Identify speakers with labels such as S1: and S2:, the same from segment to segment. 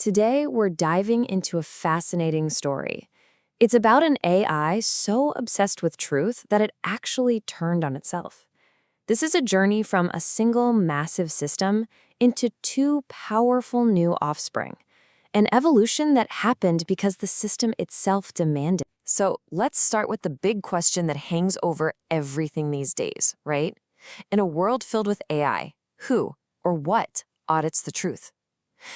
S1: Today, we're diving into a fascinating story. It's about an AI so obsessed with truth that it actually turned on itself. This is a journey from a single massive system into two powerful new offspring, an evolution that happened because the system itself demanded. So let's start with the big question that hangs over everything these days, right? In a world filled with AI, who or what audits the truth?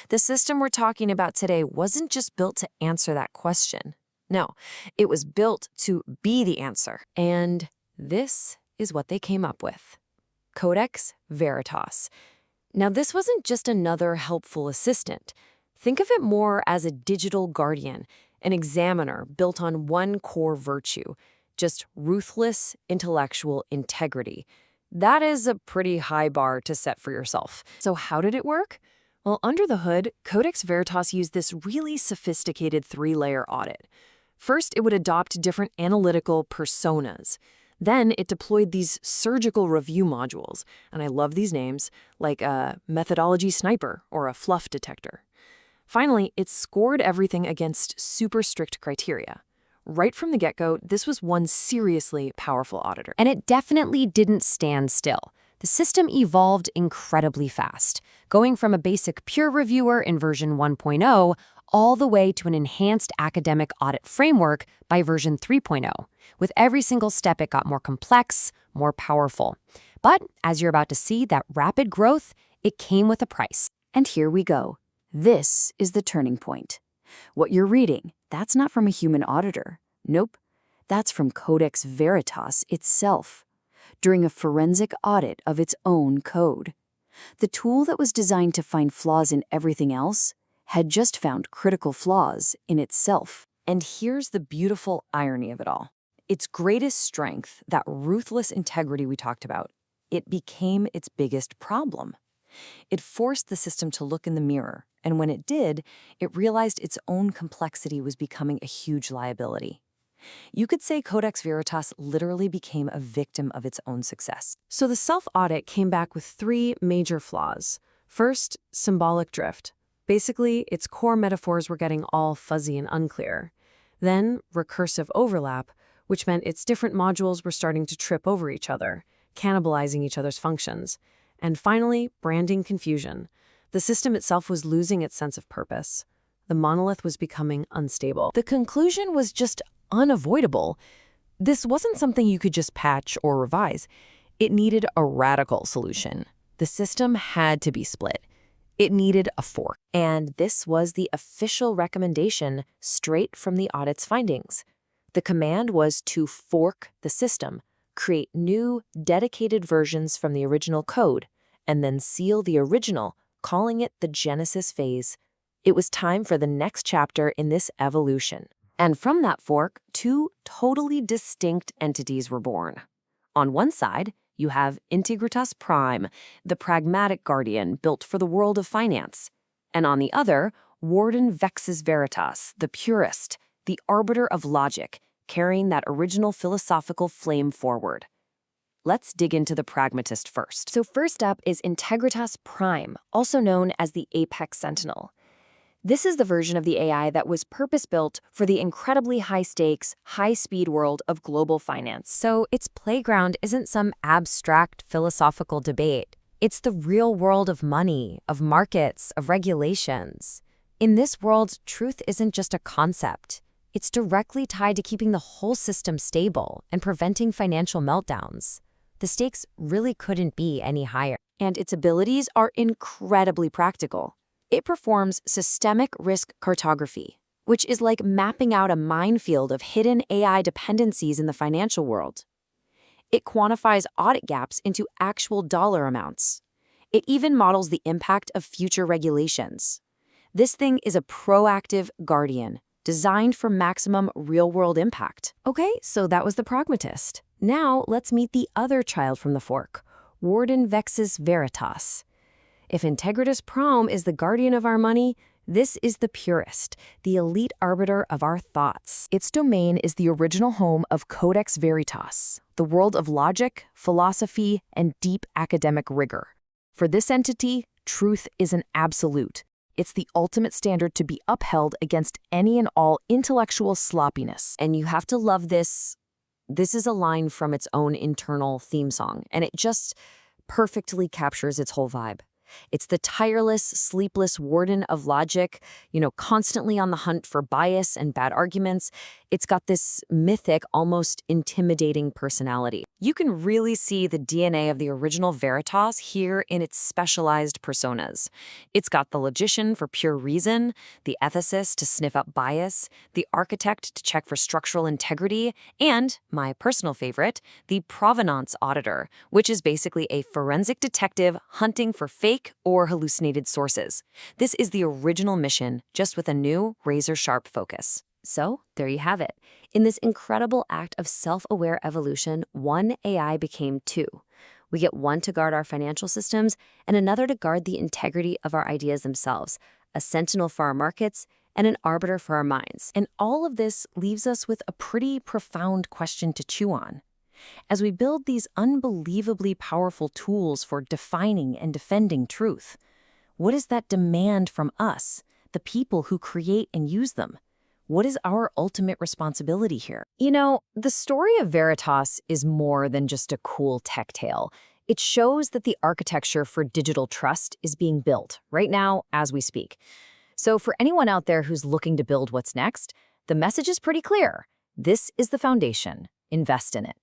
S1: The system we're talking about today wasn't just built to answer that question. No, it was built to be the answer. And this is what they came up with. Codex Veritas. Now, this wasn't just another helpful assistant. Think of it more as a digital guardian, an examiner built on one core virtue, just ruthless intellectual integrity. That is a pretty high bar to set for yourself. So how did it work? Well, under the hood, Codex Veritas used this really sophisticated three-layer audit. First, it would adopt different analytical personas. Then it deployed these surgical review modules, and I love these names, like a methodology sniper or a fluff detector. Finally, it scored everything against super strict criteria. Right from the get-go, this was one seriously powerful auditor. And it definitely didn't stand still. The system evolved incredibly fast, going from a basic peer reviewer in version 1.0 all the way to an enhanced academic audit framework by version 3.0. With every single step, it got more complex, more powerful. But as you're about to see, that rapid growth, it came with a price.
S2: And here we go. This is the turning point. What you're reading, that's not from a human auditor. Nope, that's from Codex Veritas itself, during a forensic audit of its own code. The tool that was designed to find flaws in everything else had just found critical flaws in itself.
S1: And here's the beautiful irony of it all. Its greatest strength, that ruthless integrity we talked about, it became its biggest problem. It forced the system to look in the mirror, and when it did, it realized its own complexity was becoming a huge liability. You could say Codex Veritas literally became a victim of its own success. So the self-audit came back with three major flaws. First, symbolic drift. Basically, its core metaphors were getting all fuzzy and unclear. Then, recursive overlap, which meant its different modules were starting to trip over each other, cannibalizing each other's functions. And finally, branding confusion. The system itself was losing its sense of purpose. The monolith was becoming unstable. The conclusion was just unavoidable. This wasn't something you could just patch or revise. It needed a radical solution. The system had to be split. It needed a fork. And this was the official recommendation straight from the audit's findings. The command was to fork the system, create new, dedicated versions from the original code, and then seal the original, calling it the Genesis phase. It was time for the next chapter in this evolution. And from that fork, two totally distinct entities were born. On one side, you have Integritas Prime, the pragmatic guardian built for the world of finance. And on the other, Warden Vexes Veritas, the purist, the arbiter of logic, carrying that original philosophical flame forward. Let's dig into the pragmatist first. So first up is Integritas Prime, also known as the Apex Sentinel. This is the version of the AI that was purpose-built for the incredibly high-stakes, high-speed world of global finance. So its playground isn't some abstract philosophical debate. It's the real world of money, of markets, of regulations. In this world, truth isn't just a concept. It's directly tied to keeping the whole system stable and preventing financial meltdowns. The stakes really couldn't be any higher.
S2: And its abilities are incredibly practical. It performs systemic risk cartography, which is like mapping out a minefield of hidden AI dependencies in the financial world. It quantifies audit gaps into actual dollar amounts. It even models the impact of future regulations. This thing is a proactive guardian, designed for maximum real-world impact.
S1: Okay, so that was the pragmatist. Now let's meet the other child from the fork, Warden Vexes Veritas. If Integritas Prime is the guardian of our money, this is the purist, the elite arbiter of our thoughts. Its domain is the original home of Codex Veritas, the world of logic, philosophy, and deep academic rigor. For this entity, truth is an absolute.
S2: It's the ultimate standard to be upheld against any and all intellectual sloppiness.
S1: And you have to love this. This is a line from its own internal theme song, and it just perfectly captures its whole vibe. It's the tireless, sleepless warden of logic, constantly on the hunt for bias and bad arguments. It's got this mythic, almost intimidating personality. You can really see the DNA of the original Veritas here in its specialized personas. It's got the logician for pure reason, the ethicist to sniff out bias, the architect to check for structural integrity, and, my personal favorite, the provenance auditor, which is basically a forensic detective hunting for fake or hallucinated sources. This is the original mission, just with a new, razor-sharp focus. So, there you have it. In this incredible act of self-aware evolution, one AI became two. We get one to guard our financial systems and another to guard the integrity of our ideas themselves, a sentinel for our markets and an arbiter for our minds. And all of this leaves us with a pretty profound question to chew on. As we build these unbelievably powerful tools for defining and defending truth, what does that demand from us, the people who create and use them? What is our ultimate responsibility here? The story of Veritas is more than just a cool tech tale. It shows that the architecture for digital trust is being built right now as we speak. So for anyone out there who's looking to build what's next, the message is pretty clear. This is the foundation. Invest in it.